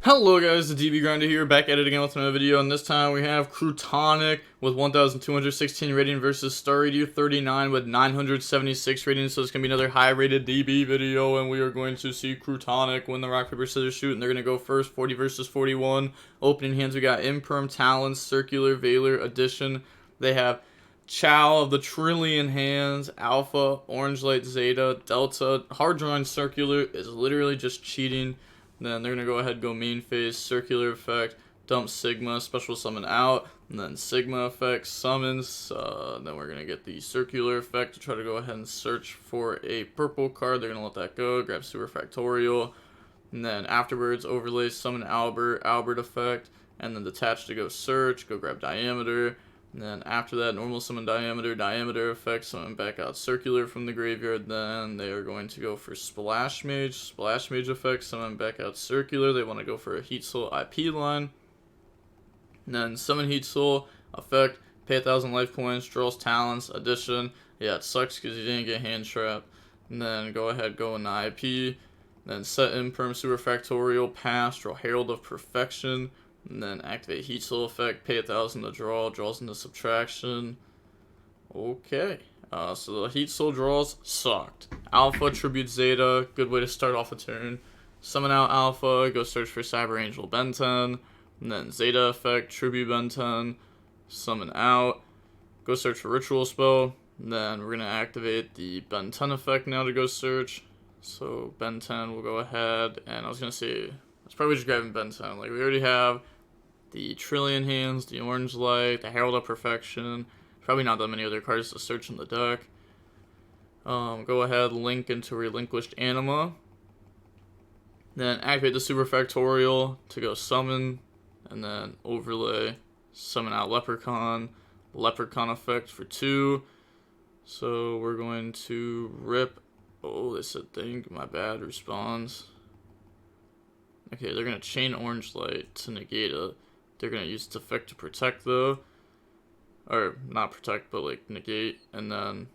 Hello guys, the DB Grinder here, back at it again with another video, and this time we have Crutonic with 1,216 rating versus Starradio 39 with 976 rating, so it's going to be another high rated DB video, and we are going to see Crutonic win the rock, paper, scissors, shoot, and they're going to go first, 40 versus 41. Opening hands, we got Imperm, Talons, Circular, Valor, Addition. They have Chow of the Trillion Hands, Alpha, Orange Light, Zeta, Delta. Hard drawing Circular is literally just cheating. Then they're going to go ahead and go main phase, Circular Effect, dump Sigma, special summon out, and then Sigma Effect, summons. Then we're going to get the Circular Effect to try to go ahead and search for a purple card. They're going to let that go, grab Super Factorial, and then afterwards, overlay, summon Albert, Albert Effect, and then detach to go search, go grab Diameter. And then after that, normal summon Diameter, Diameter Effect, summon back out Circular from the graveyard. Then they are going to go for Splash Mage Effect, summon back out Circular. They want to go for a Heat Soul IP line. And then summon Heat Soul Effect, pay 1,000 life points, draws Talents, Addition. Yeah, it sucks because you didn't get Hand Trap. And then go ahead, go into IP. Then set Imperm, Super Factorial, pass, draw Herald of Perfection. And then activate Heat Soul Effect, pay 1,000 to draw, draws into Subtraction. Okay, so the Heat Soul draws sucked. Alpha, Tribute Zeta, good way to start off a turn. Summon out Alpha, go search for Cyber Angel Ben 10. And then Zeta Effect, Tribute Ben 10, summon out, go search for Ritual Spell. And then we're going to activate the Ben 10 effect now to go search. So Ben 10 will go ahead, and I was going to say, it's probably just grabbing Ben 10. Like, we already have the Trillion Hands, the Orange Light, the Herald of Perfection. Probably not that many other cards to search in the deck. Go ahead, link into Relinquished Anima. Then activate the Super Factorial to go summon. And then overlay, summon out Leprechaun. Leprechaun effect for 2. So we're going to rip. Oh, they said think. My bad. Responds. Okay, they're going to chain Orange Light to negate it. They're going to use its effect to protect though. Or not protect, but like negate. And then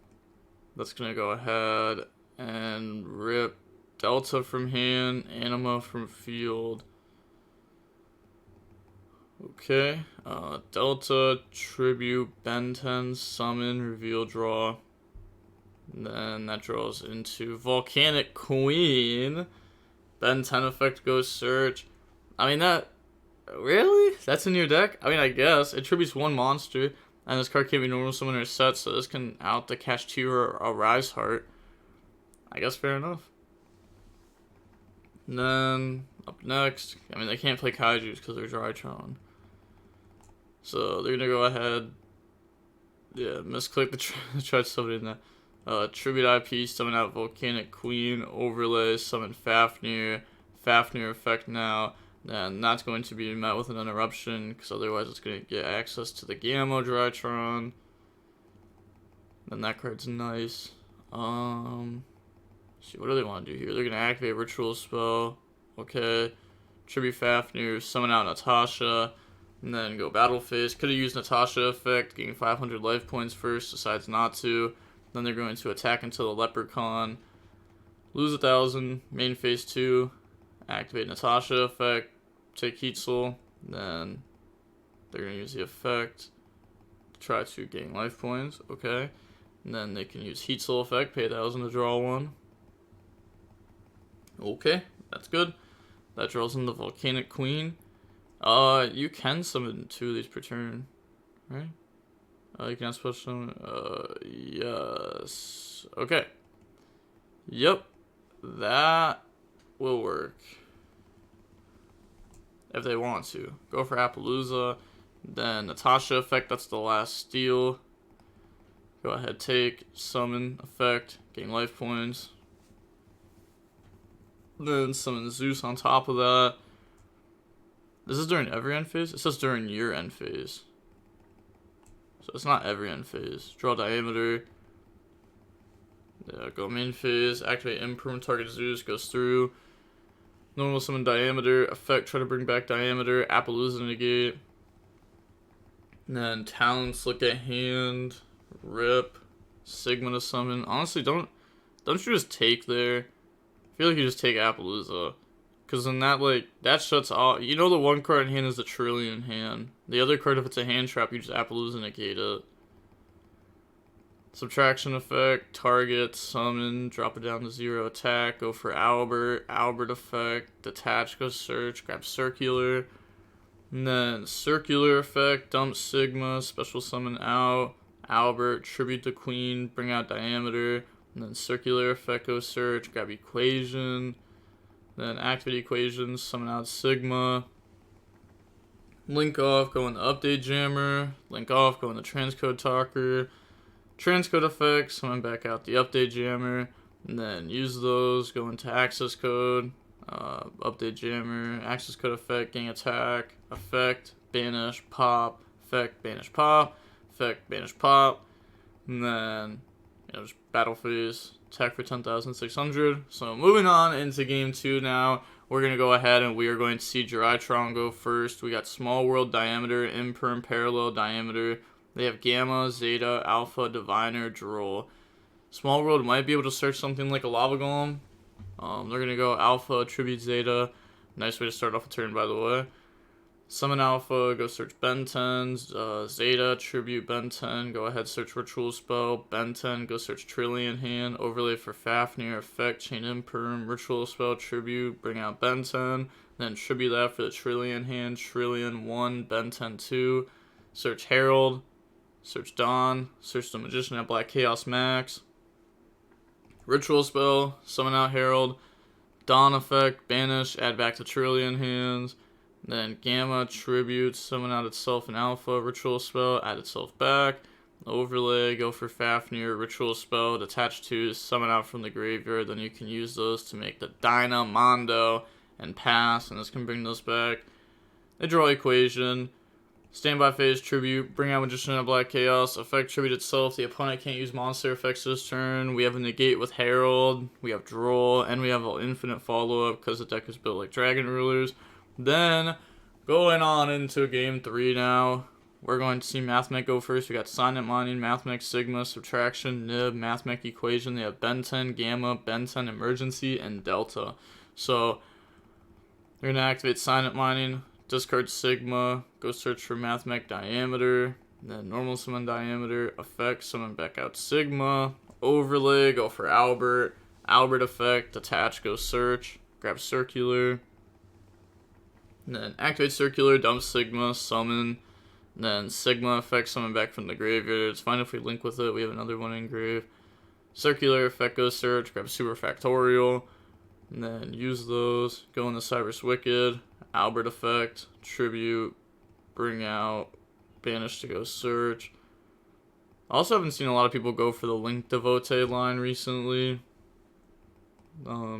that's going to go ahead and rip Delta from hand, Anima from field. Okay. Delta, Tribute, Ben 10, summon, reveal, draw. And then that draws into Volcanic Queen. Ben 10 effect goes search. I mean, that... Really? That's in your deck? I mean, I guess. It tributes 1 monster. And this card can't be normal summon or set, so this can out the Kashtira or a Rise Heart. I guess fair enough. And then, up next... I mean, they can't play Kaijus because they're Drytron. So, they're gonna go ahead... Yeah, misclick the try somebody in that. Tribute IP, summon out Volcanic Queen, overlay, summon Fafnir, Fafnir effect now, and that's going to be met with an interruption, because otherwise it's going to get access to the Gamma Drytron. Then that card's nice. See, what do they want to do here? They're going to activate Ritual Spell, okay, Tribute Fafnir, summon out Natasha, and then go Battle Phase. Could have used Natasha effect, getting 500 life points first, decides not to. Then they're going to attack into the Leprechaun, lose 1,000, main phase 2, activate Natasha effect, take Heat Soul, then they're going to use the effect to try to gain life points, okay. And then they can use Heat Soul effect, pay 1,000 to draw 1. Okay, that's good. That draws in the Volcanic Queen. You can summon 2 of these per turn, right? You can special summon. Yes. Okay. Yep. That will work. If they want to. Go for Appaloosa. Then Natasha effect, that's the last steal. Go ahead, take, summon effect, gain life points. Then summon Zeus on top of that. This is during every end phase? It says during your end phase. So it's not every end phase. Draw Diameter. Yeah, go main phase. Activate Imperm. Target Zeus. Goes through. Normal summon Diameter. Effect. Try to bring back Diameter. Appaloosa negate. And then Talents. Look at hand. Rip. Sigma to summon. Honestly, don't you just take there? I feel like you just take Appaloosa. Because then that, like, that shuts off. You know, the one card in hand is the Trillion hand. The other card, if it's a hand trap, you just Appaloosa negate it. Subtraction effect, target, summon, drop it down to 0, attack, go for Albert. Albert effect, detach, go search, grab circular. And then circular effect, dump Sigma, special summon out. Albert, tribute the queen, bring out diameter. And then circular effect, go search, grab equation. Then activate equation, summon out Sigma. Link off, go in the update jammer. Link off, go in the transcode talker. Transcode effects, summon back out the update jammer. And then use those, go into access code. Update jammer, access code effect, gang attack, effect, banish, pop, effect, banish, pop, effect, banish, pop. And then, just battle phase, attack for 10,600. So moving on into game 2 now, we're going to go ahead and we are going to see Drytron go first. We got small world diameter, imperm parallel diameter. They have gamma, zeta, alpha, diviner, Duel. Small world might be able to search something like a lava golem. They're going to go alpha, attribute zeta. Nice way to start off a turn, by the way. Summon alpha, go search Ben 10. Zeta, tribute Ben 10. Go ahead, search ritual spell. Ben 10, go search Trillion hand. Overlay for Fafnir, effect, chain imperm. Ritual spell, tribute, bring out Ben 10. Then tribute that for the Trillion hand. Trillion 1, Ben 10 2. Search Herald. Search Dawn. Search the Magician at Black Chaos Max. Ritual spell, summon out Herald. Dawn effect, banish, add back to Trillion hands. Then gamma, tribute, summon out itself in alpha. Ritual spell, add itself back. Overlay, go for Fafnir. Ritual spell, detach 2, summon out from the graveyard. Then you can use those to make the Dynamondo and pass. And this can bring those back. They draw equation. Standby phase, tribute, bring out Magician of Black Chaos, effect tribute itself. The opponent can't use monster effects this turn. We have a negate with Herald, we have Duel, and we have an infinite follow-up because the deck is built like Dragon Rulers. Then, going on into game 3 now, we're going to see Mathmech go first. We got Silent Mining, Mathmech Sigma, Subtraction, Nib, Mathmech Equation. They have Ben 10, Gamma, Ben 10 Emergency, and Delta. So, they're going to activate Silent Mining. Discard Sigma, go search for Mathmech Diameter, then normal summon Diameter, effect, summon back out Sigma, overlay, go for Albert, Albert effect, detach, go search, grab Circular, then activate Circular, dump Sigma, summon, then Sigma effect, summon back from the graveyard. It's fine if we link with it, we have another one engraved. Circular effect, go search, grab Super Factorial, and then use those, go into Cyrus Wicked, Albert effect, tribute, bring out, banish to go search. I also haven't seen a lot of people go for the Link Devotee line recently.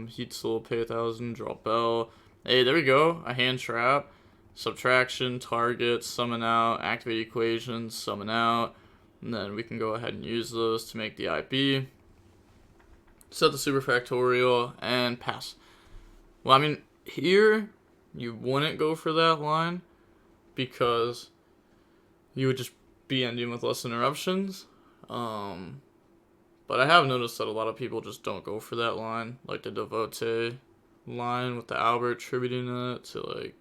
Heat Soul, pay 1,000, draw Bell. Hey, there we go, a hand trap. Subtraction, target, summon out, activate equation, summon out. And then we can go ahead and use those to make the IP. Set the Super Factorial, and pass. Well, I mean, here you wouldn't go for that line because you would just be ending with less interruptions. But I have noticed that a lot of people just don't go for that line, like the Devotee line with the Albert tributing it to like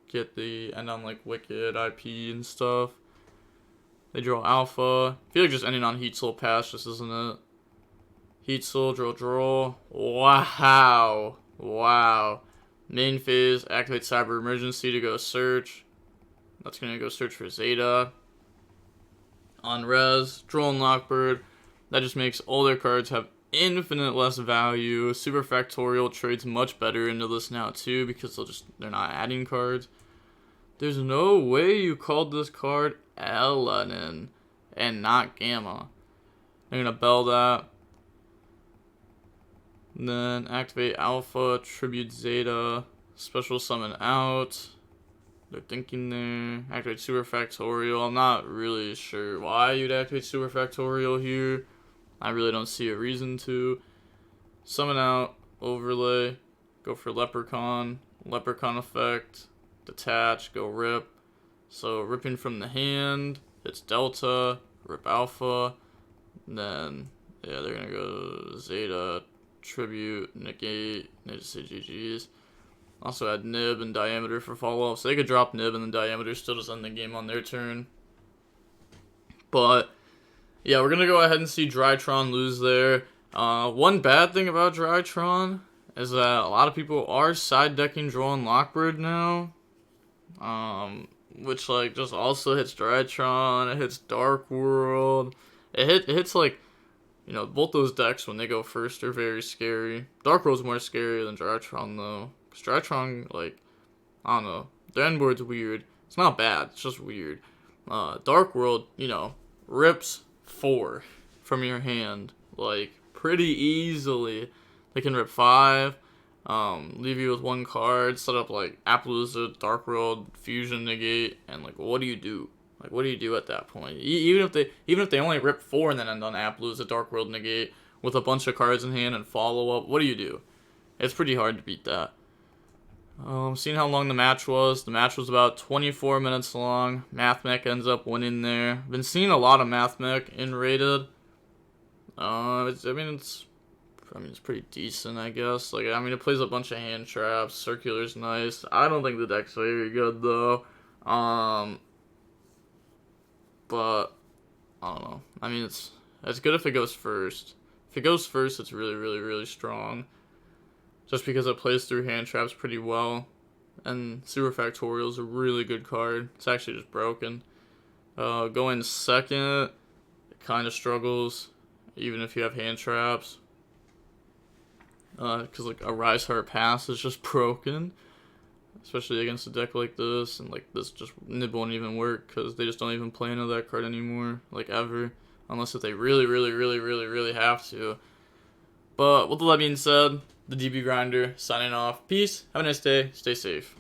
get the end on like Wicked IP and stuff. They draw Alpha. I feel like just ending on Heat Soul pass just isn't it. Heat Soul, draw. Wow. Wow. Main phase, activate Cyber Emergency to go search. That's going to go search for Zeta. On res, Troll and Lockbird. That just makes all their cards have infinite less value. Super Factorial trades much better into this now too because they're not adding cards. There's no way you called this card Alanin and not Gamma. They're going to bell that. And then activate Alpha, tribute Zeta, special summon out. They're thinking there. Activate Super Factorial. I'm not really sure why you'd activate Super Factorial here. I really don't see a reason to. Summon out, overlay, go for Leprechaun, Leprechaun effect, detach, go rip. So ripping from the hand, it's Delta, rip Alpha, and then yeah, they're gonna go Zeta, tribute, negate, they just say GG's. Also had nib and diameter for follow-up, so they could drop nib and then diameter still just end the game on their turn. But yeah, we're gonna go ahead and see Drytron lose there. One bad thing about Drytron is that a lot of people are side decking Duel and Lockbird now. Which like just also hits Drytron, it hits Dark World. It hits like, you know, both those decks when they go first are very scary. Dark World's more scary than Drytron though. Cause Drytron, like, I don't know, their end board's weird. It's not bad, it's just weird. Dark World, you know, rips 4 from your hand, like, pretty easily. They can rip 5, leave you with 1 card, set up, like, Appaloosa, Dark World, Fusion Negate, and, like, what do you do? Like, what do you do at that point? Even if they only rip 4 and then end on Appaloosa, Dark World Negate, with a bunch of cards in hand and follow up, what do you do? It's pretty hard to beat that. Seeing how long the match was about 24 minutes long. Mathmech ends up winning there. Been seeing a lot of Mathmech in rated. It's pretty decent, I guess. Like, I mean, it plays a bunch of hand traps. Circular's nice. I don't think the deck's very good though. But I don't know. I mean, it's good if it goes first. If it goes first, it's really, really, really strong. Just because it plays through hand traps pretty well. And Super Factorial is a really good card. It's actually just broken. Going second, it kind of struggles, even if you have hand traps. Because like a Rise Heart Pass is just broken. Especially against a deck like this. And like this just nib won't even work because they just don't even play into that card anymore. Like ever. Unless if they really, really, really, really, really have to. But with all that being said, the DB Grinder signing off. Peace. Have a nice day. Stay safe.